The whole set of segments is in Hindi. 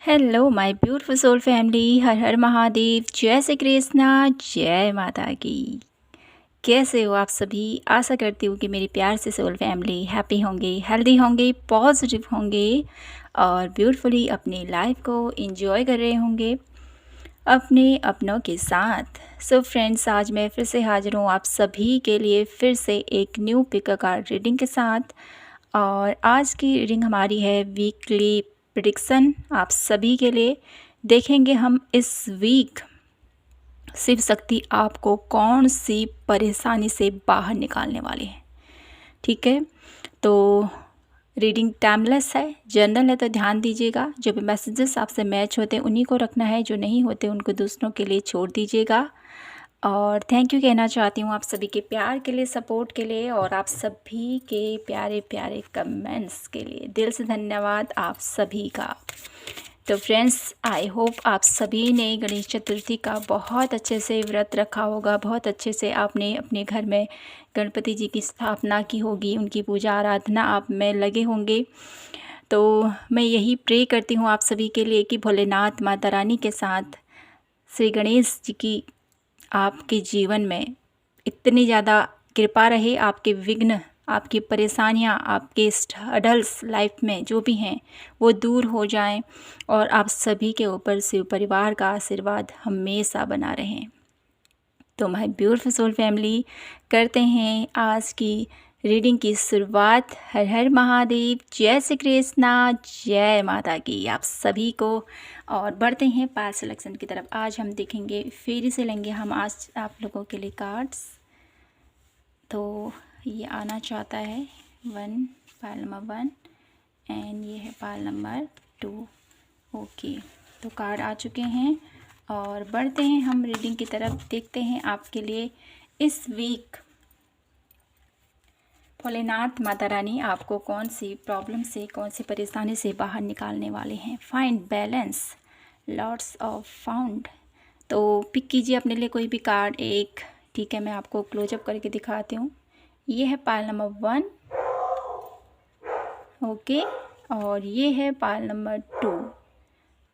Hello my beautiful soul family, हर हर महादेव, जय श्री कृष्णा, जय माता की। कैसे हो आप सभी? आशा करती हूँ कि मेरी प्यार से सोल फैमिली हैप्पी होंगे, हेल्दी होंगे, पॉजिटिव होंगे और ब्यूटीफुली अपनी लाइफ को एंजॉय कर रहे होंगे अपने अपनों के साथ। सो फ्रेंड्स, आज मैं फिर से हाजिर हूँ आप सभी के लिए फिर से एक न्यू पिक कार्ड रीडिंग के साथ। और आज की रीडिंग हमारी है वीकली प्रेडिक्शन आप सभी के लिए। देखेंगे हम इस वीक शिव शक्ति आपको कौन सी परेशानी से बाहर निकालने वाले हैं। ठीक है, तो रीडिंग टाइमलेस है, जनरल है, तो ध्यान दीजिएगा। जो भी मैसेजेस आपसे मैच होते हैं उन्हीं को रखना है, जो नहीं होते उनको दूसरों के लिए छोड़ दीजिएगा। और थैंक यू कहना चाहती हूँ आप सभी के प्यार के लिए, सपोर्ट के लिए और आप सभी के प्यारे प्यारे कमेंट्स के लिए दिल से धन्यवाद आप सभी का। तो फ्रेंड्स, आई होप आप सभी ने गणेश चतुर्थी का बहुत अच्छे से व्रत रखा होगा, बहुत अच्छे से आपने अपने घर में गणपति जी की स्थापना की होगी, उनकी पूजा आराधना आप में लगे होंगे। तो मैं यही प्रे करती हूँ आप सभी के लिए कि भोलेनाथ माता रानी के साथ श्री गणेश जी की आपके जीवन में इतनी ज़्यादा कृपा रहे, आपके विघ्न, आपकी परेशानियां, आपके स्ट्रगल्स लाइफ में जो भी हैं वो दूर हो जाएं और आप सभी के ऊपर शिव परिवार का आशीर्वाद हमेशा बना रहें। तो माय ब्यूटीफुल सोल फैमिली, करते हैं आज की रीडिंग की शुरुआत। हर हर महादेव, जय श्री कृष्णा, जय माता की आप सभी को। और बढ़ते हैं पास सिलेक्शन की तरफ। आज हम देखेंगे, फेरी से लेंगे हम आज आप लोगों के लिए कार्ड्स। तो ये आना चाहता है पाइल नंबर 1 एंड ये है पाइल नंबर 2। ओके, तो कार्ड आ चुके हैं और बढ़ते हैं हम रीडिंग की तरफ। देखते हैं आपके लिए इस वीक भोलेनाथ माता रानी आपको कौन सी प्रॉब्लम से, कौन सी परेशानी से बाहर निकालने वाले हैं। Find balance, lots of found. तो पिक कीजिए अपने लिए कोई भी कार्ड एक। ठीक है, मैं आपको क्लोजअप करके दिखाती हूँ। ये है पाइल नंबर 1, ओके, और ये है पाइल नंबर 2।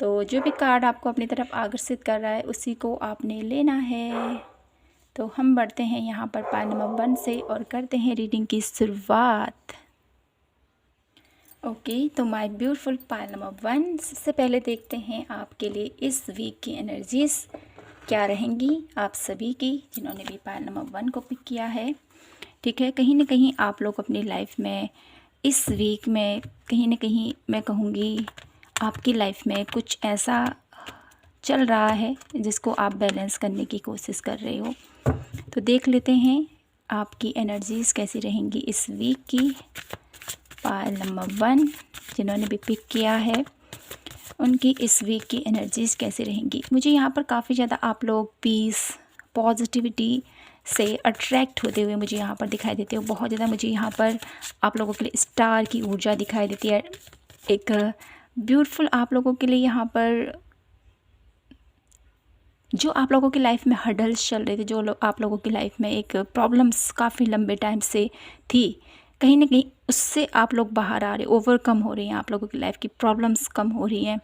तो जो भी कार्ड आपको अपनी तरफ आकर्षित कर रहा है उसी को आपने लेना है। तो हम बढ़ते हैं यहाँ पर पाइल नंबर 1 से और करते हैं रीडिंग की शुरुआत। ओके, तो माय ब्यूटीफुल पाइल नंबर 1, सबसे पहले देखते हैं आपके लिए इस वीक की एनर्जीज क्या रहेंगी आप सभी की, जिन्होंने भी पाइल नंबर 1 को पिक किया है। ठीक है, कहीं ना कहीं आप लोग अपनी लाइफ में इस वीक में कहीं ना कहीं मैं कहूँगी आपकी लाइफ में कुछ ऐसा चल रहा है जिसको आप बैलेंस करने की कोशिश कर रहे हो। तो देख लेते हैं आपकी एनर्जीज़ कैसी रहेंगी इस वीक की। पाइल नंबर 1 जिन्होंने भी पिक किया है उनकी इस वीक की एनर्जीज़ कैसी रहेंगी। मुझे यहाँ पर काफ़ी ज़्यादा आप लोग पीस, पॉजिटिविटी से अट्रैक्ट होते हुए मुझे यहाँ पर दिखाई देते हो। बहुत ज़्यादा मुझे यहाँ पर आप लोगों के लिए स्टार की ऊर्जा दिखाई देती है। एक ब्यूटीफुल आप लोगों के लिए यहाँ पर जो आप लोगों की लाइफ में हर्डल्स चल रहे थे, जो आप लोगों की लाइफ में एक प्रॉब्लम्स काफ़ी लंबे टाइम से थी, कहीं ना कहीं उससे आप लोग बाहर आ रहे, ओवरकम हो रही हैं। आप लोगों की लाइफ की प्रॉब्लम्स कम हो रही हैं,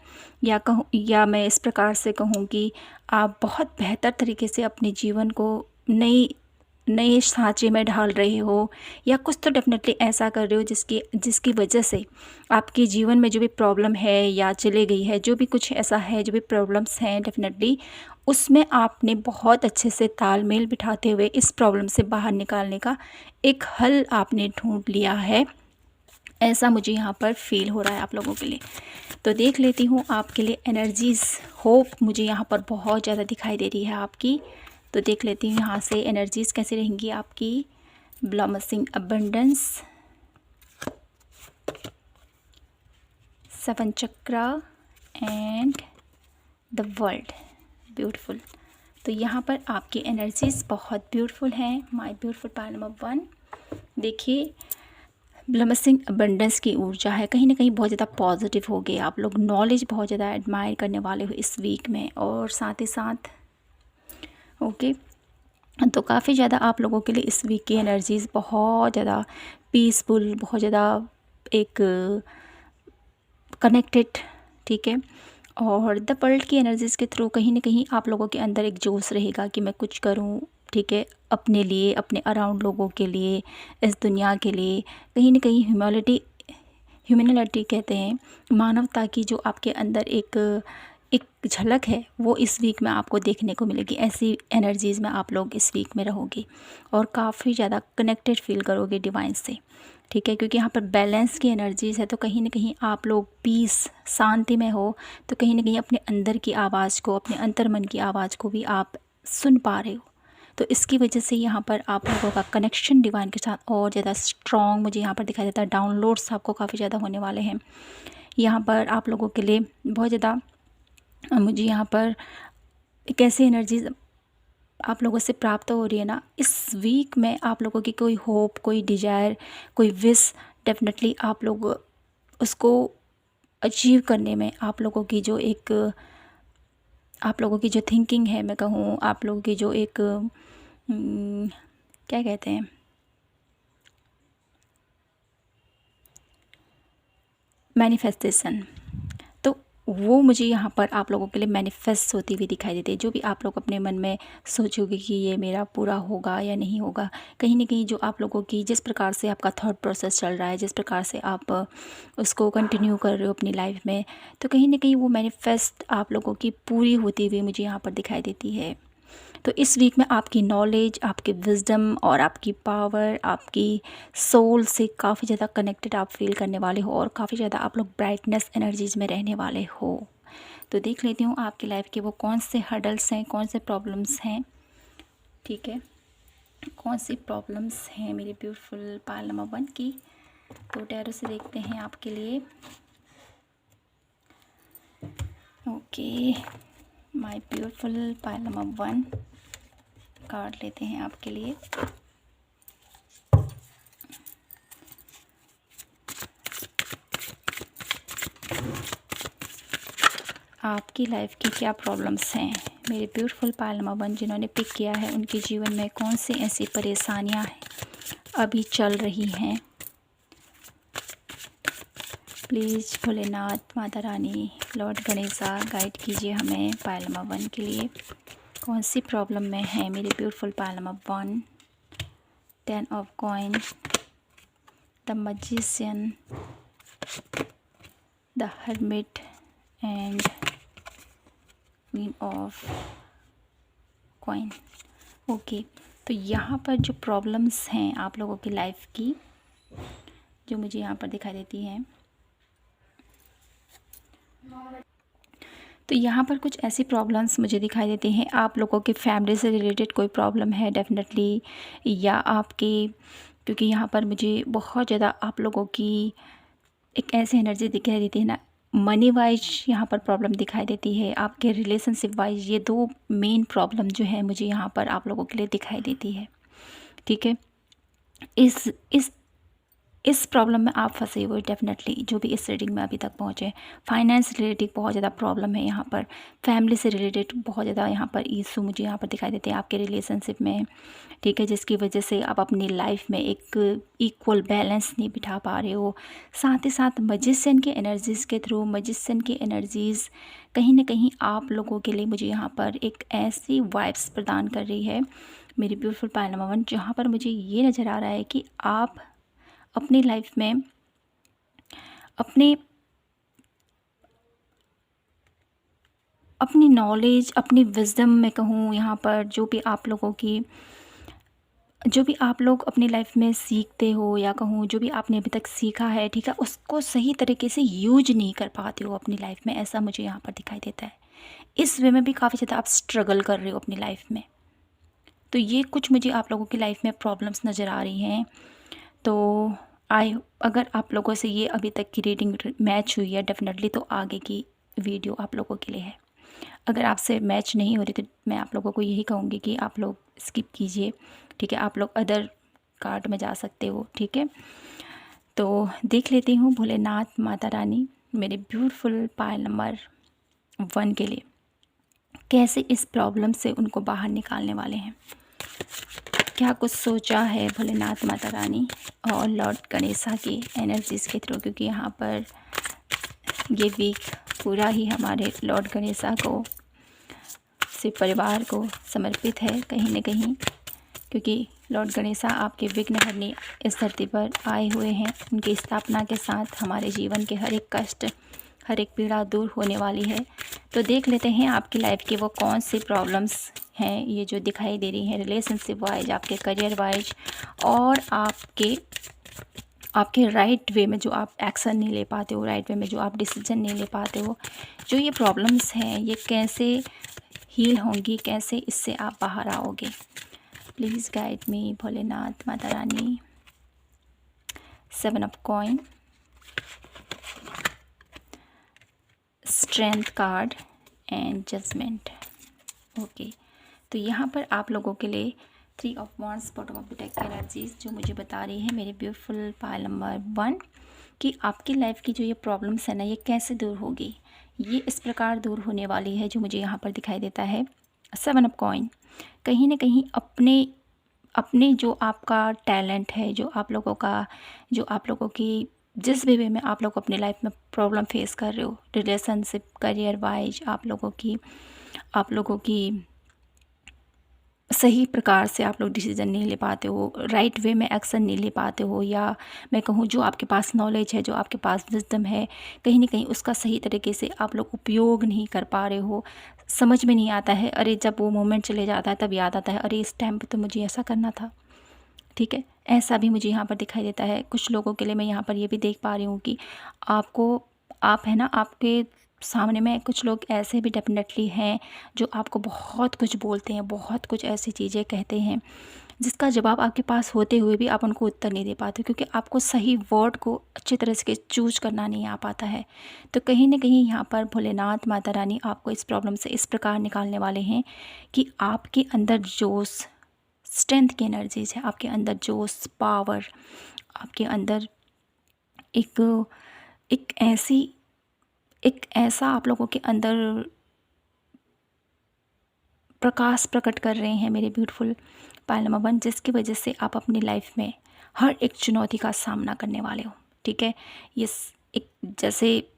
या मैं इस प्रकार से कहूँ कि आप बहुत बेहतर तरीके से अपने जीवन को नए सांचे में ढाल रहे हो, या कुछ तो डेफिनेटली ऐसा कर रहे हो जिसकी वजह से आपके जीवन में जो भी प्रॉब्लम है या चले गई है, जो भी कुछ ऐसा है, जो भी प्रॉब्लम्स हैं, डेफिनेटली उसमें आपने बहुत अच्छे से तालमेल बिठाते हुए इस प्रॉब्लम से बाहर निकालने का एक हल आपने ढूंढ लिया है। ऐसा मुझे यहाँ पर फील हो रहा है आप लोगों के लिए। तो देख लेती हूँ आपके लिए एनर्जीज़, होप मुझे यहाँ पर बहुत ज़्यादा दिखाई दे रही है आपकी। तो देख लेती हूँ यहाँ से एनर्जीज़ कैसी रहेंगी आपकी। Blossoming abundance, 7 chakra and the world, beautiful. तो यहाँ पर आपकी एनर्जीज़ बहुत ब्यूटीफुल हैं माय ब्यूटीफुल पाइल नंबर 1। देखिए, ब्लॉसमिंग अबंडेंस की ऊर्जा है, कहीं ना कहीं बहुत ज़्यादा पॉजिटिव हो गए आप लोग। नॉलेज बहुत ज़्यादा एडमायर करने वाले हो इस वीक में, और साथ ही साथ ओके, तो काफ़ी ज़्यादा आप लोगों के लिए इस वीक की एनर्जीज़ बहुत ज़्यादा पीसफुल, बहुत ज़्यादा एक कनेक्टेड, ठीक है, और द वर्ल्ड की एनर्जीज़ के थ्रू कहीं न कहीं आप लोगों के अंदर एक जोश रहेगा कि मैं कुछ करूँ, ठीक है? अपने लिए, अपने अराउंड लोगों के लिए, इस दुनिया के लिए। कहीं न कहीं ह्यूमैनिटी कहते हैं, मानवता की जो आपके अंदर एक एक झलक है, वो इस वीक में आपको देखने को मिलेगी। ऐसी एनर्जीज़ में आप लोग इस वीक में रहोगे और काफ़ी ज़्यादा कनेक्टेड फ़ील करोगे डिवाइन से, ठीक है? क्योंकि यहाँ पर बैलेंस की एनर्जीज़ है, तो कहीं न कहीं आप लोग पीस, शांति में हो, तो कहीं न कहीं अपने अंदर की आवाज़ को, अपने अंतर्मन की आवाज़ को भी आप सुन पा रहे हो। तो इसकी वजह से यहाँ पर आप लोगों का कनेक्शन डिवाइन के साथ और ज़्यादा स्ट्रॉन्ग मुझे यहाँ पर दिखाई देता है। डाउनलोड्स आपको काफ़ी ज़्यादा होने वाले हैं। यहाँ पर आप लोगों के लिए बहुत ज़्यादा मुझे यहाँ पर एक ऐसी एनर्जीज़ आप लोगों से प्राप्त हो रही है ना, इस वीक में आप लोगों की कोई होप, कोई डिज़ायर, कोई विश, डेफ़िनेटली आप लोग उसको अचीव करने में आप लोगों की जो एक आप लोगों की जो थिंकिंग है, मैं कहूँ आप लोगों की जो एक क्या कहते हैं, मैनिफेस्टेशन, तो वो मुझे यहाँ पर आप लोगों के लिए मैनिफेस्ट होती हुई दिखाई देती है। जो भी आप लोग अपने मन में सोचोगे कि ये मेरा पूरा होगा या नहीं होगा, कहीं न कहीं जो आप लोगों की जिस प्रकार से आपका थॉट प्रोसेस चल रहा है, जिस प्रकार से आप उसको कंटिन्यू कर रहे हो अपनी लाइफ में, तो कहीं न कहीं वो मैनिफेस्ट आप लोगों की पूरी होती हुई मुझे यहाँ पर दिखाई देती है। तो इस वीक में आपकी नॉलेज, आपकी विज़डम और आपकी पावर, आपकी सोल से काफ़ी ज़्यादा कनेक्टेड आप फ़ील करने वाले हो और काफ़ी ज़्यादा आप लोग ब्राइटनेस एनर्जीज़ में रहने वाले हो। तो देख लेती हूँ आपकी लाइफ के वो कौन से हर्डल्स हैं, कौन से प्रॉब्लम्स हैं, ठीक है? कौन सी प्रॉब्लम्स हैं मेरी ब्यूटीफुल पायल नंबर 1 की। तो टैरो से देखते हैं आपके लिए। Okay, my beautiful Payal number 1 card लेते हैं आपके लिए। आपकी लाइफ की क्या प्रॉब्लम्स हैं मेरे ब्यूटीफुल पायल नंबर 1 जिन्होंने पिक किया है, उनके जीवन में कौन सी ऐसी परेशानियां अभी चल रही हैं। Please Bholenath, Mata Rani, Lord Ganesha guide कीजिए हमें पायल नंबर 1 के लिए। कौन सी प्रॉब्लम में है मेरी beautiful Payal number 1। 10 of coin, the magician, the hermit and queen of coin. Okay, तो यहाँ पर जो प्रॉब्लम्स हैं आप लोगों की लाइफ की, जो मुझे यहाँ पर दिखाई देती हैं, तो यहाँ पर कुछ ऐसी प्रॉब्लम्स मुझे दिखाई देती हैं। आप लोगों की फैमिली से रिलेटेड कोई प्रॉब्लम है डेफिनेटली, या आपकी, क्योंकि यहाँ पर मुझे बहुत ज़्यादा आप लोगों की एक ऐसी एनर्जी दिखाई देती है ना, मनी वाइज यहाँ पर प्रॉब्लम दिखाई देती है, आपके रिलेशनशिप वाइज। ये 2 मेन प्रॉब्लम जो है मुझे यहाँ पर आप लोगों के लिए दिखाई देती है, ठीक है? इस प्रॉब्लम में आप फंसे हुए डेफिनेटली, जो भी इस रीडिंग में अभी तक पहुँचे। फाइनेंस रिलेटेड बहुत ज़्यादा प्रॉब्लम है यहाँ पर। फैमिली से रिलेटेड बहुत ज़्यादा यहाँ पर इशू मुझे यहाँ पर दिखाई देते हैं आपके रिलेशनशिप में, ठीक है? जिसकी वजह से आप अपनी लाइफ में एक इक्वल बैलेंस नहीं बिठा पा रहे हो। साथ ही साथ मैजिशियन के एनर्जीज़ के थ्रू, मैजिशियन की एनर्जीज़ कहीं ना कहीं आप लोगों के लिए मुझे यहाँ पर एक ऐसी वाइब्स प्रदान कर रही है मेरी ब्यूटीफुल पायल नंबर 1, जहाँ पर मुझे ये नज़र आ रहा है कि आप अपनी लाइफ में अपनी नॉलेज, अपनी विज़डम में कहूँ, यहाँ पर जो भी आप लोग अपनी लाइफ में सीखते हो, या कहूँ जो भी आपने अभी तक सीखा है, ठीक है, उसको सही तरीके से यूज नहीं कर पाते हो अपनी लाइफ में, ऐसा मुझे यहाँ पर दिखाई देता है। इस वे में भी काफ़ी ज़्यादा आप स्ट्रगल कर रहे हो अपनी लाइफ में। तो ये कुछ मुझे आप लोगों की लाइफ में प्रॉब्लम्स नज़र आ रही हैं। तो अगर आप लोगों से ये अभी तक की रीडिंग मैच हुई है डेफिनेटली, तो आगे की वीडियो आप लोगों के लिए है। अगर आपसे मैच नहीं हो रही तो मैं आप लोगों को यही कहूँगी कि आप लोग स्किप कीजिए, ठीक है? आप लोग अदर कार्ड में जा सकते हो, ठीक है? तो देख लेती हूँ भोलेनाथ, माता रानी मेरे ब्यूटीफुल पायल नंबर 1 के लिए कैसे इस प्रॉब्लम से उनको बाहर निकालने वाले हैं। क्या कुछ सोचा है भोलेनाथ, माता रानी और लॉर्ड गणेशा की एनर्जीज़ के थ्रू, क्योंकि यहाँ पर ये वीक पूरा ही हमारे लॉर्ड गणेशा को, शिव परिवार को समर्पित है कहीं न कहीं, क्योंकि लॉर्ड गणेशा आपके विघ्नहरनी इस धरती पर आए हुए हैं। उनकी स्थापना के साथ हमारे जीवन के हर एक कष्ट, हर एक पीड़ा दूर होने वाली है। तो देख लेते हैं आपकी लाइफ की वो कौन सी प्रॉब्लम्स हैं ये जो दिखाई दे रही हैं, रिलेशनशिप वाइज, आपके करियर वाइज, और आपके राइट वे में जो आप एक्शन नहीं ले पाते हो, राइट वे में जो आप डिसीजन नहीं ले पाते हो, जो ये प्रॉब्लम्स हैं ये कैसे हील होंगी, कैसे इससे आप बाहर आओगे। Please guide me Bholenath, Mata Rani. 7 of coin, strength card and judgement. Okay, तो यहाँ पर आप लोगों के लिए 3 of wands, bottom of the deck energies जो मुझे बता रही है मेरे ब्यूटीफुल पाइल नंबर 1 कि आपकी लाइफ की जो ये प्रॉब्लम्स है ना ये कैसे दूर होगी। ये इस प्रकार दूर होने वाली है जो मुझे यहाँ पर दिखाई देता है। 7 ऑफ कॉइन, कहीं ना कहीं अपने जो आपका टैलेंट है, जो आप लोगों की जिस भी वे में आप लोग अपनी लाइफ में प्रॉब्लम फेस कर रहे हो, रिलेशनशिप, करियर वाइज, आप लोगों की सही प्रकार से आप लोग डिसीजन नहीं ले पाते हो, राइट वे में एक्शन नहीं ले पाते हो, या मैं कहूँ जो आपके पास नॉलेज है, जो आपके पास विजडम है, कहीं ना कहीं उसका सही तरीके से आप लोग उपयोग नहीं कर पा रहे हो। समझ में नहीं आता है, अरे जब वो मोमेंट चले जाता है तब याद आता है, अरे इस टाइम पे तो मुझे ऐसा करना था। ठीक है, ऐसा भी मुझे यहाँ पर दिखाई देता है। कुछ लोगों के लिए मैं यहाँ पर ये भी देख पा रही हूँ कि आप है ना, आपके सामने में कुछ लोग ऐसे भी डेफिनेटली हैं जो आपको बहुत कुछ बोलते हैं, बहुत कुछ ऐसी चीज़ें कहते हैं जिसका जवाब आपके पास होते हुए भी आप उनको उत्तर नहीं दे पाते, क्योंकि आपको सही वर्ड को अच्छी तरह से चूज करना नहीं आ पाता है। तो कहीं ना कहीं यहाँ पर भोलेनाथ, माता रानी आपको इस प्रॉब्लम से इस प्रकार निकालने वाले हैं कि आपके अंदर जोश, स्ट्रेंथ की एनर्जीज है, आपके अंदर जोश, पावर, आपके अंदर एक ऐसा आप लोगों के अंदर प्रकाश प्रकट कर रहे हैं मेरे ब्यूटीफुल पाइल नंबर 1, जिसकी वजह से आप अपनी लाइफ में हर एक चुनौती का सामना करने वाले हो। ठीक है, ये एक जैसे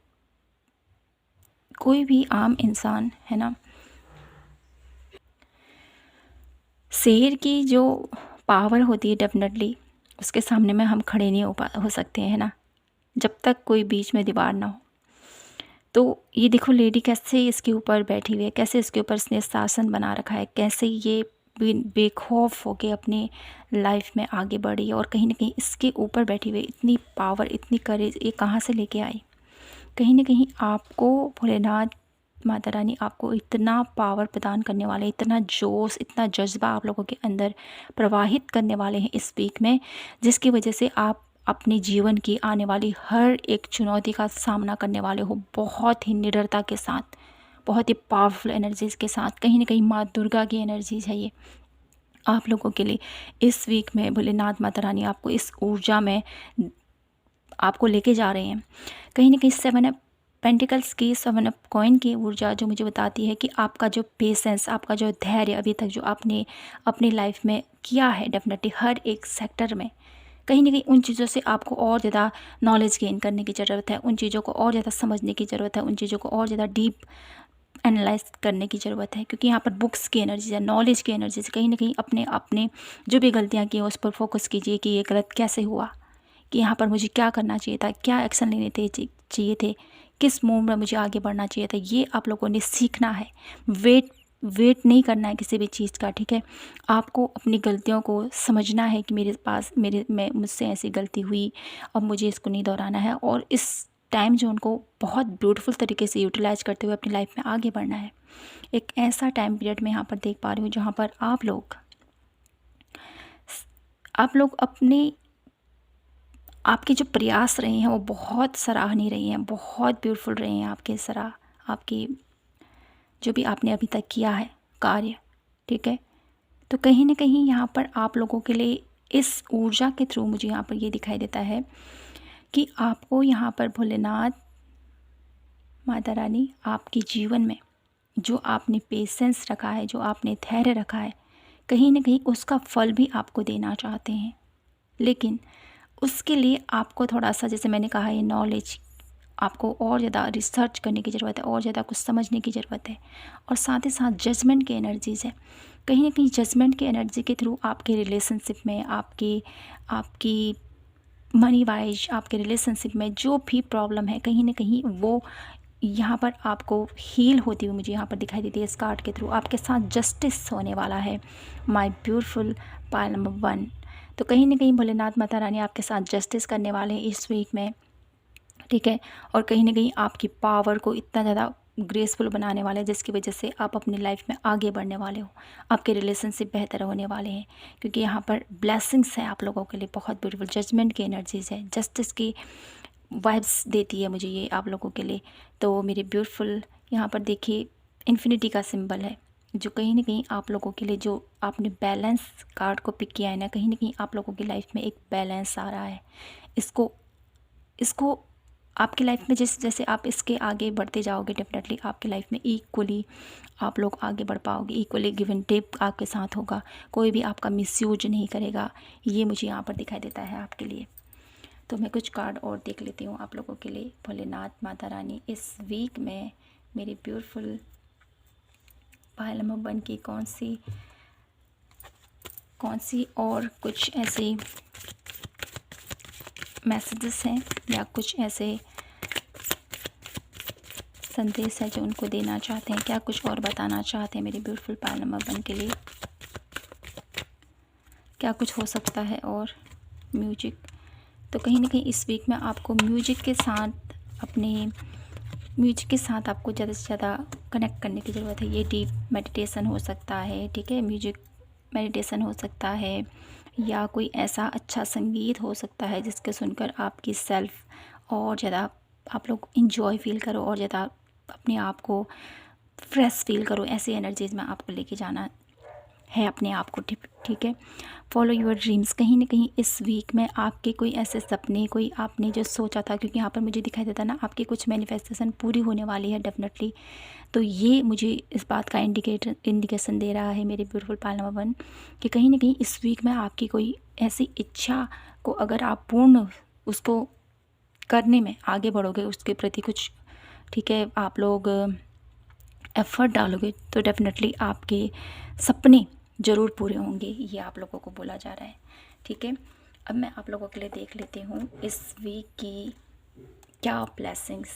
कोई भी आम इंसान है ना, शेर की जो पावर होती है डेफिनेटली उसके सामने में हम खड़े नहीं हो सकते हैं ना, जब तक कोई बीच में दीवार ना हो। तो ये देखो लेडी कैसे इसके ऊपर बैठी हुई है, कैसे इसके ऊपर इसने शासन बना रखा है, कैसे ये बेखौफ होके अपनी लाइफ में आगे बढ़ी, और कहीं ना कहीं इसके ऊपर बैठी हुई इतनी पावर, इतनी करेज ये कहाँ से लेके आई। कहीं ना कहीं आपको भोलेनाथ, माता रानी आपको इतना पावर प्रदान करने वाले, इतना जोश, इतना जज्बा आप लोगों के अंदर प्रवाहित करने वाले हैं इस वीक में, जिसकी वजह से आप अपने जीवन की आने वाली हर एक चुनौती का सामना करने वाले हो बहुत ही निडरता के साथ, बहुत ही पावरफुल एनर्जीज़ के साथ। कहीं ना कहीं माँ दुर्गा की एनर्जीज है ये आप लोगों के लिए। इस वीक में भोलेनाथ, माता रानी आपको इस ऊर्जा में आपको लेके जा रहे हैं। कहीं ना कहीं 7 ऑफ पेंटिकल्स की, 7 ऑफ कॉइन की ऊर्जा जो मुझे बताती है कि आपका जो पेशेंस, आपका जो धैर्य अभी तक जो आपने अपनी लाइफ में किया है डेफिनेटली हर एक सेक्टर में, कहीं ना कहीं उन चीज़ों से आपको और ज़्यादा नॉलेज गेन करने की ज़रूरत है, उन चीज़ों को और ज़्यादा समझने की ज़रूरत है, उन चीज़ों को और ज़्यादा डीप एनालाइज करने की ज़रूरत है, क्योंकि यहाँ पर बुक्स की एनर्जी है, नॉलेज की एनर्जी है। कहीं ना कहीं अपने जो भी गलतियाँ की उस पर फोकस कीजिए कि ये गलत कैसे हुआ, कि यहाँ पर मुझे क्या करना चाहिए था, क्या एक्शन लेने चाहिए थे, किस मूव में मुझे आगे बढ़ना चाहिए था। ये आप लोगों ने सीखना है, वेट नहीं करना है किसी भी चीज़ का। ठीक है, आपको अपनी गलतियों को समझना है कि मुझसे ऐसी गलती हुई, अब मुझे इसको नहीं दोहराना है, और इस टाइम जो उनको बहुत ब्यूटीफुल तरीके से यूटिलाइज करते हुए अपनी लाइफ में आगे बढ़ना है। एक ऐसा टाइम पीरियड में यहाँ पर देख पा रही हूँ जहाँ पर आप लोग अपने आपके जो प्रयास रहे हैं वो बहुत सराहनीय रहे हैं, बहुत ब्यूटीफुल रहे हैं आपकी जो भी आपने अभी तक किया है कार्य। ठीक है, तो कहीं ना कहीं यहाँ पर आप लोगों के लिए इस ऊर्जा के थ्रू मुझे यहाँ पर ये दिखाई देता है कि आपको यहाँ पर भोलेनाथ, माता रानी आपके जीवन में जो आपने पेशेंस रखा है, जो आपने धैर्य रखा है, कहीं ना कहीं उसका फल भी आपको देना चाहते हैं। लेकिन उसके लिए आपको थोड़ा सा, जैसे मैंने कहा, ये नॉलेज आपको और ज़्यादा रिसर्च करने की ज़रूरत है, और ज़्यादा कुछ समझने की ज़रूरत है। और साथ ही साथ जजमेंट की एनर्जीज़ है, कहीं ना कहीं जजमेंट की एनर्जी के थ्रू आपके रिलेशनशिप में, आपकी आपकी मनी वाइज, आपके रिलेशनशिप में जो भी प्रॉब्लम है, कहीं ना कहीं वो यहाँ पर आपको हील होती हुई मुझे यहाँ पर दिखाई देती है। इस कार्ड के थ्रू आपके साथ जस्टिस होने वाला है, माय ब्यूटीफुल पायल नंबर 1। तो कहीं ना कहीं भोलेनाथ माता रानी आपके साथ जस्टिस करने वाले हैं इस वीक में, ठीक है। और कहीं ना कहीं आपकी पावर को इतना ज़्यादा ग्रेसफुल बनाने वाले हैं जिसकी वजह से आप अपनी लाइफ में आगे बढ़ने वाले हो, आपके रिलेशनशिप बेहतर होने वाले हैं, क्योंकि यहाँ पर ब्लेसिंग्स हैं आप लोगों के लिए बहुत ब्यूटीफुल। जजमेंट की एनर्जीज़ है, जस्टिस की वाइब्स देती है मुझे ये आप लोगों के लिए। तो मेरे ब्यूटीफुल यहाँ पर देखिए इन्फिनिटी का सिंबल है, जो कहीं ना कहीं आप लोगों के लिए, जो आपने बैलेंस कार्ड को पिक किया है ना कहीं आप लोगों की लाइफ में एक बैलेंस आ रहा है। इसको इसको आपकी लाइफ में जैसे जैसे आप इसके आगे बढ़ते जाओगे, डेफिनेटली आपकी लाइफ में इक्वली आप लोग आगे बढ़ पाओगे, इक्वली गिव एंड टेक आपके साथ होगा, कोई भी आपका मिसयूज नहीं करेगा, ये मुझे यहाँ पर दिखाई देता है आपके लिए। तो मैं कुछ कार्ड और देख लेती हूँ आप लोगों के लिए। भोलेनाथ माता रानी इस वीक में मेरी ब्यूटीफुल पायल नंबर 1 की कौन सी और कुछ ऐसे मैसेजेस हैं या कुछ ऐसे संदेश है जो उनको देना चाहते हैं, क्या कुछ और बताना चाहते हैं मेरी ब्यूटीफुल पायल नंबर 1 के लिए, क्या कुछ हो सकता है। और म्यूजिक, तो कहीं ना कहीं इस वीक में आपको म्यूजिक के साथ आपको ज़्यादा से ज़्यादा कनेक्ट करने की ज़रूरत है। ये डीप मेडिटेशन हो सकता है, ठीक है, म्यूजिक मेडिटेशन हो सकता है, या कोई ऐसा अच्छा संगीत हो सकता है जिसके सुनकर आपकी सेल्फ और ज़्यादा आप लोग इंजॉय फील करो और ज़्यादा अपने आप को फ्रेश फील करो। ऐसी एनर्जीज़ में आपको लेके जाना है अपने आप को, ठीक है। फॉलो योर ड्रीम्स, कहीं ना कहीं इस वीक में आपके कोई ऐसे सपने, कोई आपने जो सोचा था, क्योंकि यहाँ पर मुझे दिखाई देता ना आपकी कुछ मैनिफेस्टेशन पूरी होने वाली है डेफिनेटली। तो ये मुझे इस बात का इंडिकेशन दे रहा है मेरे ब्यूटीफुल पायल नंबर 1 कि कहीं ना कहीं इस वीक में आपकी कोई ऐसी इच्छा को अगर आप पूर्ण उसको करने में आगे बढ़ोगे, उसके प्रति कुछ, ठीक है, आप लोग एफर्ट डालोगे, तो डेफिनेटली आपके सपने ज़रूर पूरे होंगे, ये आप लोगों को बोला जा रहा है, ठीक है। अब मैं आप लोगों के लिए देख लेती हूँ इस वीक की क्या ब्लेसिंग्स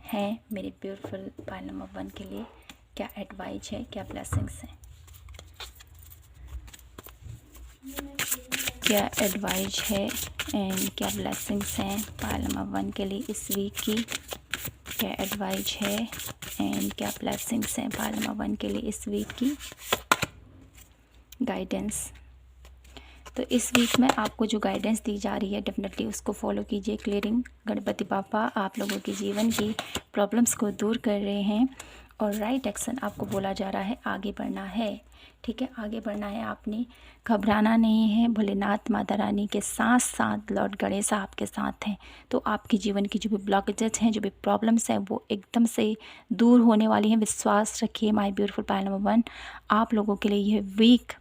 हैं मेरे ब्यूटीफुल पायल नंबर 1 के लिए, क्या एडवाइस है, क्या ब्लेसिंग्स हैं, क्या एडवाइस है एंड क्या ब्लेसिंग्स हैं पायल नंबर 1 के लिए इस वीक की, क्या एडवाइस है एंड क्या ब्लेसिंग्स हैं पायल नंबर 1 के लिए इस वीक की गाइडेंस। तो इस वीक में आपको जो गाइडेंस दी जा रही है डेफिनेटली उसको फॉलो कीजिए। क्लियरिंग, गणपति बापा आप लोगों के जीवन की प्रॉब्लम्स को दूर कर रहे हैं और राइट एक्शन आपको बोला जा रहा है, आगे बढ़ना है, ठीक है, आगे बढ़ना है, आपने घबराना नहीं है। भोलेनाथ माता रानी के साथ साथ लॉर्ड गणेश आपके साथ हैं, तो आपके जीवन की जो भी ब्लॉकेजेस हैं, जो भी प्रॉब्लम्स हैं, वो एकदम से दूर होने वाली हैं। विश्वास रखिए माय ब्यूटीफुल पायल नंबर 1, आप लोगों के लिए यह वीक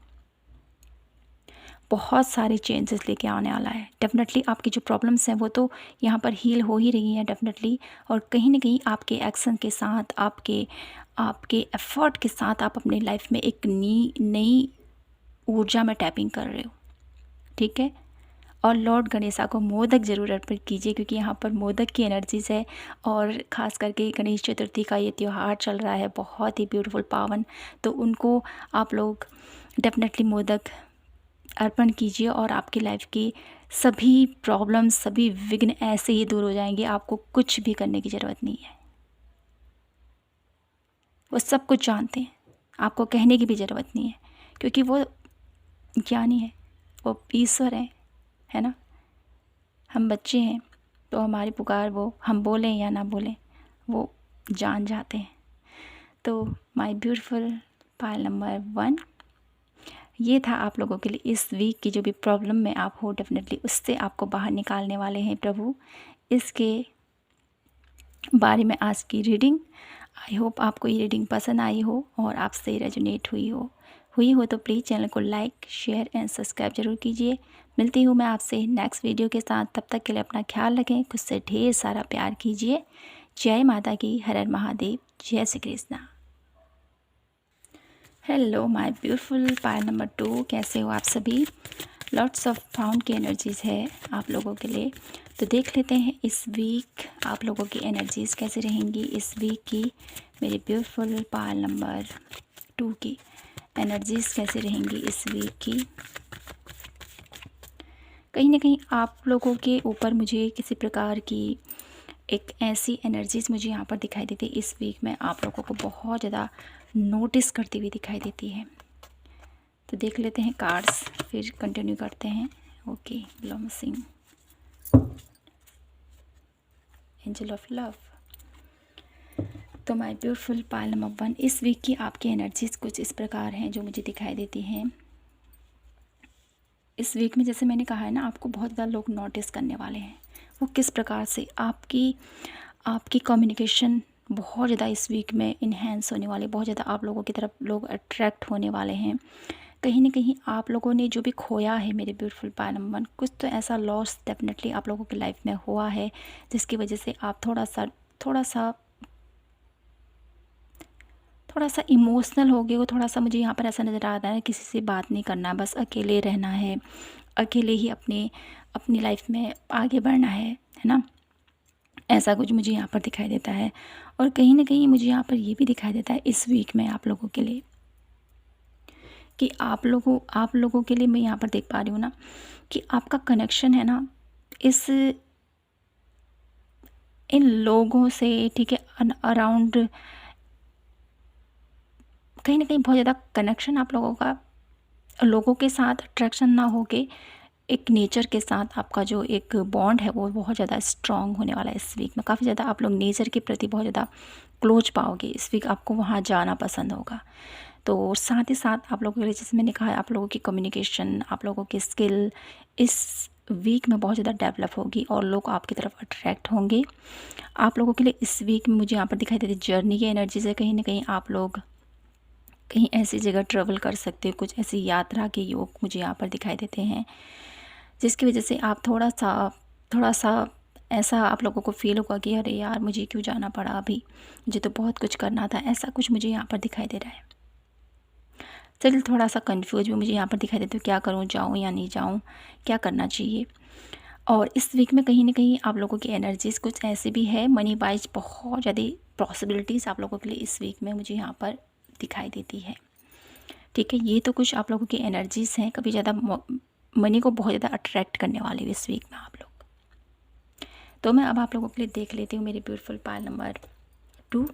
बहुत सारे चेंजेस लेके आने वाला है। डेफिनेटली आपकी जो प्रॉब्लम्स हैं वो तो यहाँ पर हील हो ही रही हैं डेफिनेटली, और कहीं ना कहीं आपके एक्शन के साथ, आपके एफर्ट के साथ आप अपनी लाइफ में एक नई ऊर्जा में टैपिंग कर रहे हो, ठीक है। और लॉर्ड गणेशा को मोदक ज़रूर अर्पित कीजिए, क्योंकि यहाँ पर मोदक की एनर्जीज़ है, और ख़ास करके गणेश चतुर्थी का ये त्यौहार चल रहा है बहुत ही ब्यूटीफुल पावन, तो उनको आप लोग डेफिनेटली मोदक अर्पण कीजिए और आपकी लाइफ की सभी प्रॉब्लम्स, सभी विघ्न ऐसे ही दूर हो जाएंगे। आपको कुछ भी करने की ज़रूरत नहीं है, वो सब कुछ जानते हैं, आपको कहने की भी ज़रूरत नहीं है, क्योंकि वो ज्ञानी है, वो ईश्वर है ना। हम बच्चे हैं तो हमारी पुकार वो हम बोलें या ना बोलें वो जान जाते हैं। तो माय ब्यूटीफुल पायल नंबर 1, ये था आप लोगों के लिए इस वीक की जो भी प्रॉब्लम में आप हो, डेफिनेटली उससे आपको बाहर निकालने वाले हैं प्रभु। इसके बारे में आज की रीडिंग आई होप आपको ये रीडिंग पसंद आई हो और आपसे रेजोनेट हुई हो तो प्लीज़ चैनल को लाइक शेयर एंड सब्सक्राइब जरूर कीजिए। मिलती हूँ मैं आपसे नेक्स्ट वीडियो के साथ। तब तक के लिए अपना ख्याल रखें, खुद से ढेर सारा प्यार कीजिए। जय माता की, हर हर महादेव, जय Shri Krishna. Hello my beautiful Payal number 2, कैसे हो आप सभी। लॉट्स ऑफ फाउंड की एनर्जीज़ है आप लोगों के लिए। तो देख लेते हैं इस वीक आप लोगों की एनर्जीज़ कैसे रहेंगी। इस वीक की मेरी ब्यूटीफुल पायल नंबर 2 की एनर्जीज़ कैसे रहेंगी इस वीक की। कहीं ना कहीं आप लोगों के ऊपर मुझे किसी प्रकार की एक ऐसी एनर्जीज़ मुझे यहाँ पर दिखाई देती है। इस वीक में आप लोगों को बहुत ज़्यादा नोटिस करती हुई दिखाई देती है। तो देख लेते हैं कार्ड्स, फिर कंटिन्यू करते हैं। Okay, blossoming, angel of love. तो माय ब्यूटीफुल पायल नंबर 1, इस वीक की आपकी एनर्जीज़ कुछ इस प्रकार हैं जो मुझे दिखाई देती हैं। इस वीक में जैसे मैंने कहा है ना, आपको बहुत ज़्यादा लोग नोटिस करने वाले हैं। वो किस प्रकार से आपकी कम्युनिकेशन बहुत ज़्यादा इस वीक में इन्हेंस होने वाले, बहुत ज़्यादा आप लोगों की तरफ लोग अट्रैक्ट होने वाले हैं। कहीं ना कहीं आप लोगों ने जो भी खोया है मेरे ब्यूटीफुल पायल नंबर 1, कुछ तो ऐसा लॉस डेफिनेटली आप लोगों की लाइफ में हुआ है जिसकी वजह से आप थोड़ा सा इमोशनल हो गए हो। थोड़ा सा मुझे यहाँ पर ऐसा नज़र आ रहा है, किसी से बात नहीं करना, बस अकेले रहना है, अकेले ही अपनी लाइफ में आगे बढ़ना है ना। ऐसा कुछ मुझे यहाँ पर दिखाई देता है। और कहीं ना कहीं मुझे यहाँ पर ये भी दिखाई देता है इस वीक में आप लोगों के लिए कि आप लोगों के लिए मैं यहाँ पर देख पा रही हूँ ना कि आपका कनेक्शन है ना इन लोगों से, ठीक है, अराउंड कहीं ना कहीं बहुत ज़्यादा कनेक्शन आप लोगों का लोगों के साथ अट्रैक्शन ना होके एक नेचर के साथ आपका जो एक बॉन्ड है वो बहुत ज़्यादा स्ट्रॉन्ग होने वाला है। इस वीक में काफ़ी ज़्यादा आप लोग नेचर के प्रति बहुत ज़्यादा क्लोज पाओगे। इस वीक आपको वहाँ जाना पसंद होगा। तो साथ ही साथ आप लोगों के लिए, जैसे मैंने कहा, आप लोगों की कम्युनिकेशन, आप लोगों की स्किल इस वीक में बहुत ज़्यादा डेवलप होगी और लोग आपकी तरफ अट्रैक्ट होंगे। आप लोगों के लिए इस वीक में मुझे यहाँ पर दिखाई देती जर्नी की एनर्जी से कहीं ना कहीं आप लोग कहीं ऐसी जगह ट्रेवल कर सकते हो। कुछ ऐसी यात्रा के योग मुझे यहाँ पर दिखाई देते हैं जिसकी वजह से आप थोड़ा सा ऐसा आप लोगों को फील होगा कि अरे यार, मुझे क्यों जाना पड़ा, अभी मुझे तो बहुत कुछ करना था। ऐसा कुछ मुझे यहाँ पर दिखाई दे रहा है। चलिए, थोड़ा सा कंफ्यूज भी मुझे यहाँ पर दिखाई देता है, क्या करूँ, जाऊँ या नहीं जाऊँ, क्या करना चाहिए। और इस वीक में कहीं ना कहीं आप लोगों की एनर्जीज़ कुछ ऐसी भी है, मनी वाइज बहुत ज़्यादा पॉसिबिलिटीज़ आप लोगों के लिए इस वीक में मुझे यहाँ पर दिखाई देती है। ठीक है, ये तो कुछ आप लोगों की एनर्जीज़ हैं, कभी ज़्यादा मनी को बहुत ज़्यादा अट्रैक्ट करने वाले हो इस वीक में आप लोग। तो मैं अब आप लोगों के लिए देख लेती हूँ मेरी ब्यूटीफुल पायल नंबर 2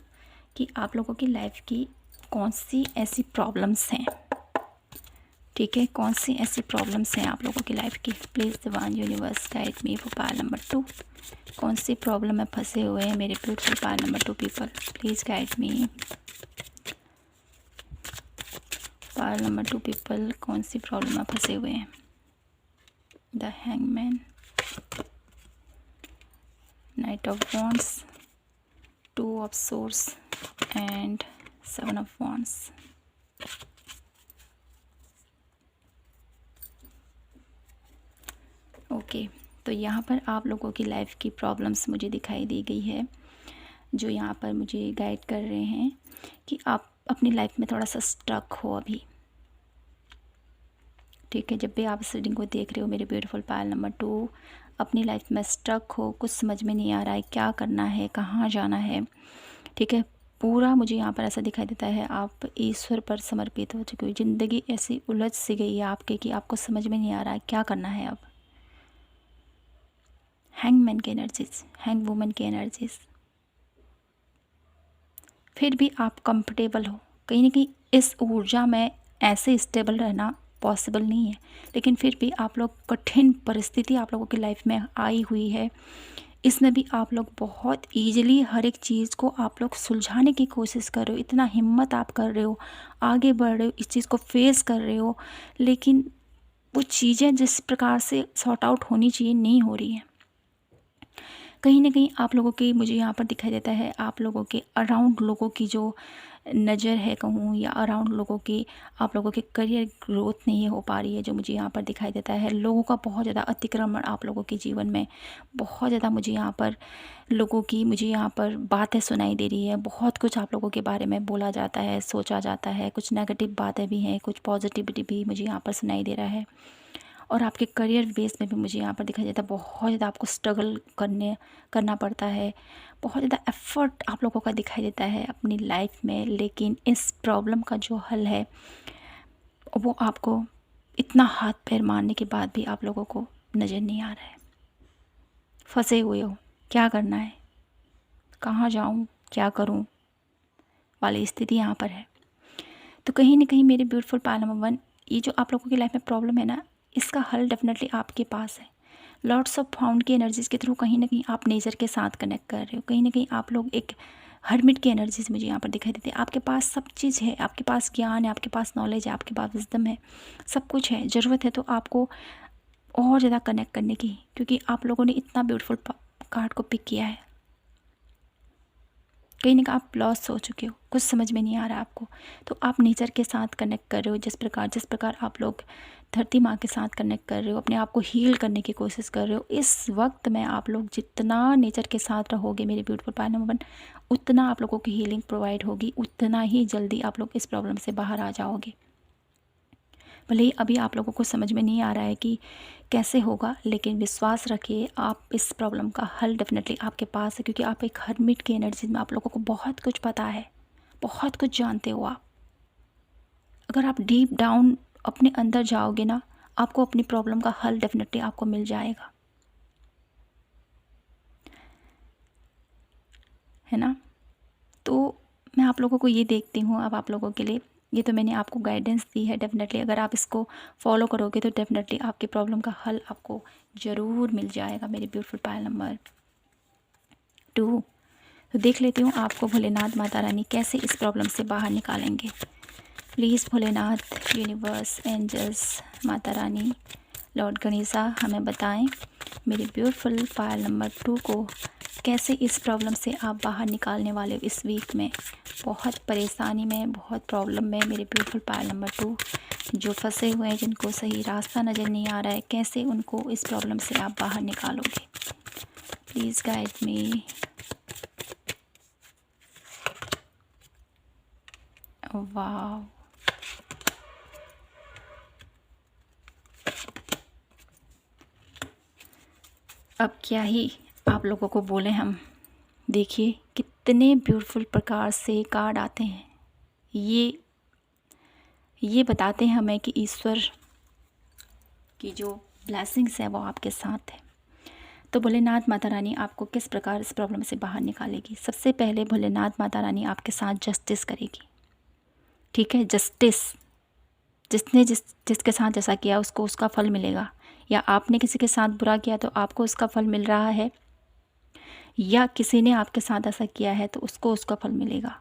कि आप लोगों की लाइफ की कौन सी ऐसी प्रॉब्लम्स हैं। ठीक है, कौन सी ऐसी प्रॉब्लम्स हैं आप लोगों की लाइफ की। Please divine universe guide me for pile number 2। कौन सी प्रॉब्लम में फंसे हुए हैं मेरे beautiful Payal number 2 people, please guide me. Pile number 2 people, कौन सी प्रॉब्लम में फंसे हुए हैं। The hangman, night of wands, 2 of source and 7 of wands. Okay, तो यहाँ पर आप लोगों की लाइफ की प्रॉब्लम्स मुझे दिखाई दी गई है जो यहाँ पर मुझे गाइड कर रहे हैं कि आप अपनी लाइफ में थोड़ा सा स्टक हो अभी। ठीक है, जब भी आप इस रीडिंग को देख रहे हो मेरे ब्यूटीफुल पायल नंबर 2, अपनी लाइफ में स्टक हो, कुछ समझ में नहीं आ रहा है क्या करना है, कहाँ जाना है। ठीक है, पूरा मुझे यहाँ पर ऐसा दिखाई देता है आप ईश्वर पर समर्पित हो चुके हो। ज़िंदगी ऐसी उलझ सी गई है आपके कि आपको समझ में नहीं आ रहा है क्या करना है अब। हैंगमैन की एनर्जीज, हैंग वुमन की एनर्जीज, फिर भी आप कंफर्टेबल हो। कहीं ना कहीं इस ऊर्जा में ऐसे स्टेबल रहना पॉसिबल नहीं है, लेकिन फिर भी आप लोग, कठिन परिस्थिति आप लोगों की लाइफ में आई हुई है, इसमें भी आप लोग बहुत ईजिली हर एक चीज़ को आप लोग सुलझाने की कोशिश कर रहे हो। इतना हिम्मत आप कर रहे हो, आगे बढ़ रहे हो, इस चीज़ को फेस कर रहे हो, लेकिन वो चीज़ें जिस प्रकार से सॉर्ट आउट होनी चाहिए नहीं हो रही हैं। कहीं न कहीं आप लोगों की मुझे यहाँ पर दिखाई देता है, आप लोगों के अराउंड लोगों की जो नज़र है कहूँ, या अराउंड लोगों की आप लोगों की करियर ग्रोथ नहीं हो पा रही है, जो मुझे यहाँ पर दिखाई देता है। लोगों का बहुत ज़्यादा अतिक्रमण आप लोगों के जीवन में, बहुत ज़्यादा मुझे यहाँ पर लोगों की मुझे यहाँ पर बातें सुनाई दे रही है। बहुत कुछ आप लोगों के बारे में बोला जाता है, सोचा जाता है, कुछ नेगेटिव बातें भी हैं, कुछ पॉजिटिविटी भी मुझे यहाँ पर सुनाई दे रहा है। और आपके करियर बेस में भी मुझे यहाँ पर दिखाई देता है, बहुत ज़्यादा आपको स्ट्रगल करना पड़ता है, बहुत ज़्यादा एफ़र्ट आप लोगों का दिखाई देता है अपनी लाइफ में। लेकिन इस प्रॉब्लम का जो हल है वो आपको इतना हाथ पैर मारने के बाद भी आप लोगों को नज़र नहीं आ रहा है। फंसे हुए हो, क्या करना है, कहाँ जाऊँ, क्या करूँ वाली स्थिति यहाँ पर है। तो कहीं ना कहीं मेरे ब्यूटीफुल पायल नंबर 1, ये जो आप लोगों की लाइफ में प्रॉब्लम है ना, इसका हल डेफिनेटली आपके पास है। लॉर्ड्स ऑफ फाउंड की एनर्जीज़ के थ्रू कहीं ना कहीं आप नेचर के साथ कनेक्ट कर रहे हो। कहीं ना कहीं आप लोग एक हर्मिट की एनर्जीज मुझे यहाँ पर दिखाई देती है। आपके पास सब चीज़ है, आपके पास ज्ञान है, आपके पास नॉलेज है, आपके पास विजडम है, सब कुछ है। ज़रूरत है तो आपको और ज़्यादा कनेक्ट करने की, क्योंकि आप लोगों ने इतना ब्यूटीफुल कार्ड को पिक किया है। कहीं ना कहीं आप लॉस हो चुके हो, कुछ समझ में नहीं आ रहा आपको, तो आप नेचर के साथ कनेक्ट कर रहे हो। जिस प्रकार आप लोग धरती माँ के साथ कनेक्ट कर रहे हो, अपने आप को हील करने की कोशिश कर रहे हो, इस वक्त में आप लोग जितना नेचर के साथ रहोगे मेरे ब्यूटीफुल पायल नंबर 1, उतना आप लोगों की हीलिंग प्रोवाइड होगी, उतना ही जल्दी आप लोग इस प्रॉब्लम से बाहर आ जाओगे। भले ही अभी आप लोगों को समझ में नहीं आ रहा है कि कैसे होगा, लेकिन विश्वास रखिए, आप इस प्रॉब्लम का हल डेफिनेटली आपके पास है, क्योंकि आप एक हर्मिट की एनर्जी में आप लोगों को बहुत कुछ पता है, बहुत कुछ जानते हो आप। अगर आप डीप डाउन अपने अंदर जाओगे ना, आपको अपनी प्रॉब्लम का हल डेफिनेटली आपको मिल जाएगा, है ना। तो मैं आप लोगों को ये देखती हूँ, अब आप लोगों के लिए ये तो मैंने आपको गाइडेंस दी है। डेफिनेटली अगर आप इसको फॉलो करोगे तो डेफिनेटली आपकी प्रॉब्लम का हल आपको ज़रूर मिल जाएगा मेरे ब्यूटीफुल पायल नंबर 2। तो देख लेती हूँ आपको भोलेनाथ माता रानी कैसे इस प्रॉब्लम से बाहर निकालेंगे। Please Bholenath, universe, angels, Mata Rani, Lord Ganesha हमें बताएं मेरे ब्यूटीफुल पायल नंबर 2 को कैसे इस प्रॉब्लम से आप बाहर निकालने वाले हो। इस वीक में बहुत परेशानी में, बहुत प्रॉब्लम में मेरे ब्यूटीफुल पायल नंबर 2 जो फंसे हुए हैं, जिनको सही रास्ता नज़र नहीं आ रहा है, कैसे उनको इस प्रॉब्लम से आप बाहर निकालोगे। Please guide me. वाह, अब क्या ही आप लोगों को बोले हम। देखिए कितने ब्यूटीफुल प्रकार से कार्ड आते हैं, ये बताते हैं हमें कि ईश्वर की जो ब्लेसिंग्स है वो आपके साथ है। तो भोलेनाथ माता रानी आपको किस प्रकार इस प्रॉब्लम से बाहर निकालेगी। सबसे पहले भोलेनाथ माता रानी आपके साथ जस्टिस करेगी, ठीक है। जस्टिस, जिसने जिसके साथ जैसा किया उसको उसका फल मिलेगा, या आपने किसी के साथ बुरा किया तो आपको उसका फल मिल रहा है, या किसी ने आपके साथ ऐसा किया है तो उसको उसका फल मिलेगा,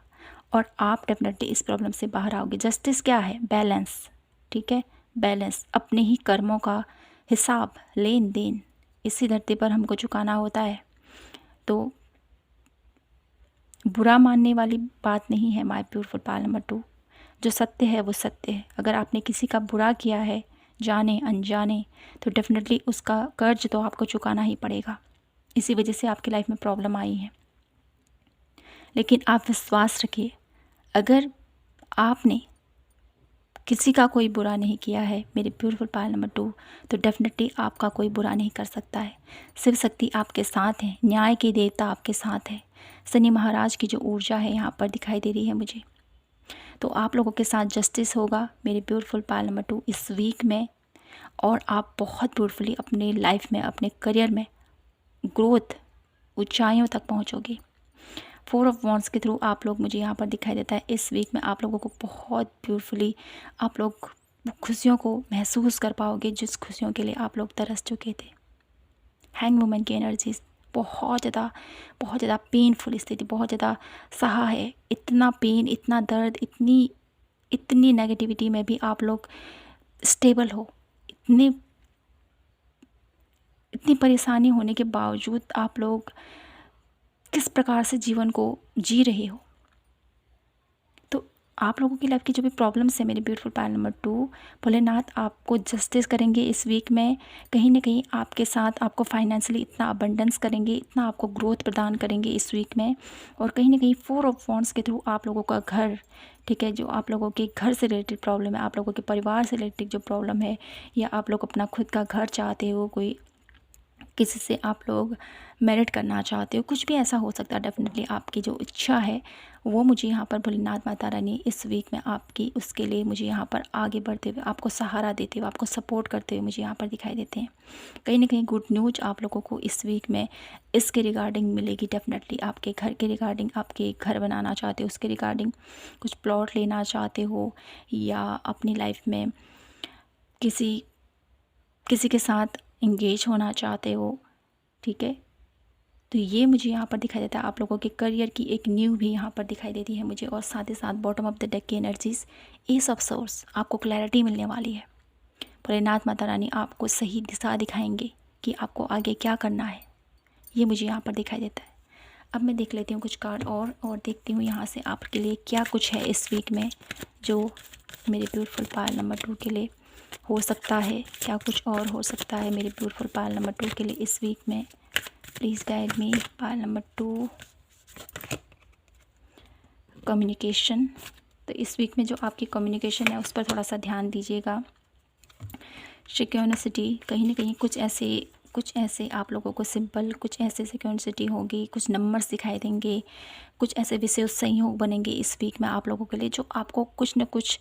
और आप डेफिनेटली इस प्रॉब्लम से बाहर आओगे। जस्टिस क्या है? बैलेंस, ठीक है। बैलेंस, अपने ही कर्मों का हिसाब, लेन देन इसी धरती पर हमको चुकाना होता है। तो बुरा मानने वाली बात नहीं है माय ब्यूटीफुल पायल नंबर 2। जो सत्य है वो सत्य है। अगर आपने किसी का बुरा किया है जाने अनजाने, तो डेफिनेटली उसका कर्ज तो आपको चुकाना ही पड़ेगा। इसी वजह से आपकी लाइफ में प्रॉब्लम आई है। लेकिन आप विश्वास रखिए, अगर आपने किसी का कोई बुरा नहीं किया है मेरे ब्यूटीफुल पायल नंबर 2, तो डेफिनेटली आपका कोई बुरा नहीं कर सकता है। शिव शक्ति आपके साथ है, न्याय के देवता आपके साथ है, शनि महाराज की जो ऊर्जा है यहाँ पर दिखाई दे रही है मुझे। तो आप लोगों के साथ जस्टिस होगा मेरे ब्यूटीफुल पायल नंबर 2 इस वीक में, और आप बहुत ब्यूटीफुली अपने लाइफ में, अपने करियर में ग्रोथ, ऊंचाइयों तक पहुंचोगे। 4 ऑफ वॉन्ड्स के थ्रू आप लोग, मुझे यहाँ पर दिखाई देता है इस वीक में आप लोगों को बहुत ब्यूटीफुली आप लोग खुशियों को महसूस कर पाओगे, जिस खुशियों के लिए आप लोग तरस चुके थे। हैंग वुमन की एनर्जीज, बहुत ज़्यादा पेनफुल स्थिति, बहुत ज़्यादा सहा है, इतना पेन, इतना दर्द, इतनी नेगेटिविटी में भी आप लोग स्टेबल हो, इतनी परेशानी होने के बावजूद आप लोग किस प्रकार से जीवन को जी रहे हो। तो आप लोगों की लाइफ की जो भी प्रॉब्लम्स है मेरे ब्यूटीफुल पायल नंबर 2, भोलेनाथ आपको जस्टिस करेंगे इस वीक में। कहीं ना कहीं आपके साथ आपको फाइनेंशियली इतना अबंडेंस करेंगे, इतना आपको ग्रोथ प्रदान करेंगे इस वीक में। और कहीं ना कहीं 4 ऑफ वॉन्ड्स के थ्रू आप लोगों का घर, ठीक है, जो आप लोगों के घर से रिलेटेड प्रॉब्लम है, आप लोगों के परिवार से रिलेटेड जो प्रॉब्लम है, या आप लोग अपना खुद का घर चाहते हो, कोई किसी से आप लोग मैरिड करना चाहते हो, कुछ भी ऐसा हो सकता है। डेफिनेटली आपकी जो इच्छा है वो मुझे यहाँ पर भोलेनाथ माता रानी इस वीक में आपकी उसके लिए मुझे यहाँ पर आगे बढ़ते हुए, आपको सहारा देते हुए, आपको सपोर्ट करते हुए मुझे यहाँ पर दिखाई देते हैं। कहीं ना कहीं गुड न्यूज आप लोगों को इस वीक में इसके रिगार्डिंग मिलेगी। डेफिनेटली आपके घर के रिगार्डिंग, आपके घर बनाना चाहते हो उसके रिगार्डिंग, कुछ प्लॉट लेना चाहते हो, या अपनी लाइफ में किसी किसी के साथ इंगेज होना चाहते हो, ठीक है। तो ये मुझे यहाँ पर दिखाई देता है। आप लोगों के करियर की एक न्यू भी यहाँ पर दिखाई देती है मुझे। और साथ ही साथ बॉटम ऑफ द डेक की एनर्जीज, एस ऑफ सोर्स, आपको क्लैरिटी मिलने वाली है। भोलेनाथ माता रानी आपको सही दिशा दिखाएंगे कि आपको आगे क्या करना है, ये मुझे यहाँ पर दिखाई देता है। अब मैं देख लेती हूँ कुछ कार्ड और देखती हूँ यहाँ से आपके लिए क्या कुछ है इस वीक में जो मेरे ब्यूटीफुल पायल नंबर 2 के लिए हो सकता है। क्या कुछ और हो सकता है मेरे ब्यूटीफुल पायल नंबर 2 के लिए इस वीक में। Please guide me. Pile number 2, communication. तो इस वीक में जो आपकी कम्युनिकेशन है उस पर थोड़ा सा ध्यान दीजिएगा। सिक्योरिटी, कहीं ना कहीं कुछ ऐसे आप लोगों को सिंपल कुछ ऐसे सिक्योरिटी होगी, कुछ नंबर्स दिखाई देंगे, कुछ ऐसे विशेष संयोग बनेंगे इस वीक में आप लोगों के लिए, जो आपको कुछ न कुछ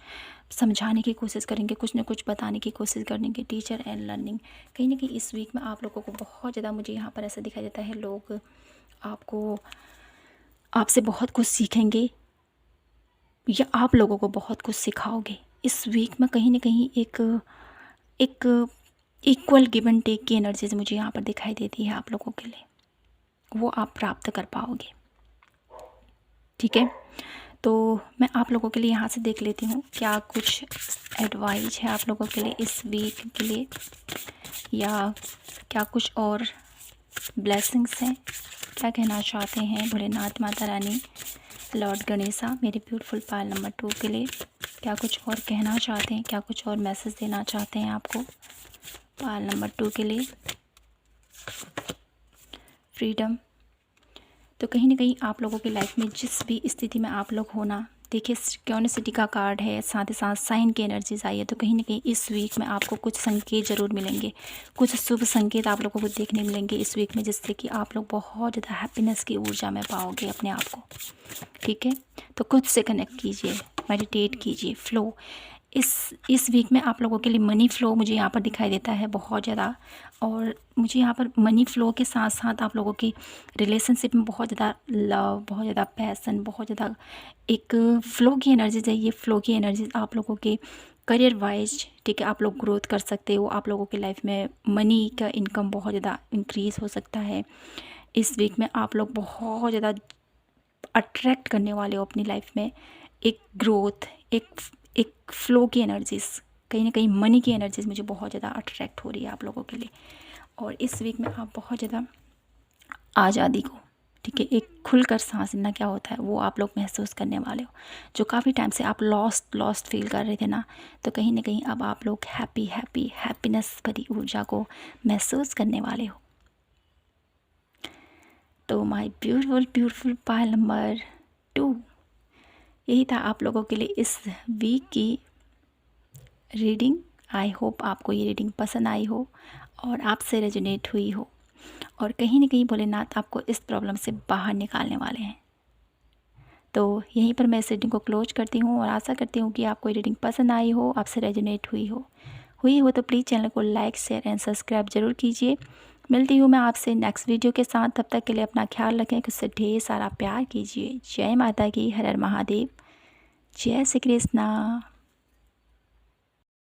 समझाने की कोशिश करेंगे, कुछ न कुछ बताने की कोशिश करेंगे। टीचर एंड लर्निंग, कहीं ना कहीं इस वीक में आप लोगों को बहुत ज़्यादा मुझे यहाँ पर ऐसा दिखाई देता है, लोग आपसे बहुत कुछ सीखेंगे या आप लोगों को बहुत कुछ सिखाओगे इस वीक में। कहीं ना कहीं एक इक्वल गिव एंड टेक की एनर्जीज मुझे यहाँ पर दिखाई देती है आप लोगों के लिए, वो आप प्राप्त कर पाओगे, ठीक है। तो मैं आप लोगों के लिए यहाँ से देख लेती हूँ क्या कुछ एडवाइस है आप लोगों के लिए इस वीक के लिए, या क्या कुछ और ब्लेसिंग्स हैं, क्या कहना चाहते हैं भोलेनाथ माता रानी, लॉर्ड गणेशा मेरे ब्यूटीफुल पायल नंबर 2 के लिए क्या कुछ और कहना चाहते हैं, क्या कुछ और मैसेज देना चाहते हैं आपको पायल नंबर 2 के लिए। फ्रीडम, तो कहीं ना कहीं आप लोगों की लाइफ में जिस भी स्थिति में आप लोग होना, देखिए सिक्योरिटी का कार्ड है, साथ ही साथ साइन की एनर्जीज आई है। तो कहीं ना कहीं इस वीक में आपको कुछ संकेत ज़रूर मिलेंगे, कुछ शुभ संकेत आप लोगों को देखने मिलेंगे इस वीक में, जिससे कि आप लोग बहुत ज़्यादा हैप्पीनेस की ऊर्जा में पाओगे अपने आप को, ठीक है। तो खुद से कनेक्ट कीजिए, मेडिटेट कीजिए, फ्लो। इस वीक में आप लोगों के लिए मनी फ़्लो मुझे यहाँ पर दिखाई देता है बहुत ज़्यादा। और मुझे यहाँ पर मनी फ़्लो के साथ साथ आप लोगों की रिलेशनशिप में बहुत ज़्यादा लव, बहुत ज़्यादा पैसन, बहुत ज़्यादा एक फ़्लो की एनर्जीज है। ये फ़्लो की एनर्जीज आप लोगों के करियर वाइज, ठीक है, आप लोग ग्रोथ कर सकते हो, आप लोगों की लाइफ में मनी का इनकम बहुत ज़्यादा इंक्रीज़ हो सकता है। इस वीक में आप लोग बहुत ज़्यादा अट्रैक्ट करने वाले हो अपनी लाइफ में एक ग्रोथ, एक फ़्लो की एनर्जीज़, कहीं ना कहीं मनी की एनर्जीज़ मुझे बहुत ज़्यादा अट्रैक्ट हो रही है आप लोगों के लिए। और इस वीक में आप बहुत ज़्यादा आज़ादी को, ठीक है, एक खुलकर सांस लेना क्या होता है वो आप लोग महसूस करने वाले हो। जो काफ़ी टाइम से आप लॉस्ट फील कर रहे थे ना, तो कहीं ना कहीं अब आप लोग हैप्पीनेस भरी ऊर्जा को महसूस करने वाले हो। तो माय ब्यूटीफुल पायल नंबर 2, यही था आप लोगों के लिए इस वीक की रीडिंग। आई होप आपको ये रीडिंग पसंद आई हो और आपसे रेजोनेट हुई हो, और कहीं ना कहीं भोलेनाथ आपको इस प्रॉब्लम से बाहर निकालने वाले हैं। तो यहीं पर मैं इस रीडिंग को क्लोज करती हूँ और आशा करती हूँ कि आपको ये रीडिंग पसंद आई हो, आपसे रेजोनेट हुई हो तो प्लीज़ चैनल को लाइक, शेयर एंड सब्सक्राइब ज़रूर कीजिए। मिलती हूँ मैं आपसे नेक्स्ट वीडियो के साथ। तब तक के लिए अपना ख्याल रखें, खुद से ढेर सारा प्यार कीजिए। जय माता की, हर हर महादेव, जय श्री कृष्णा।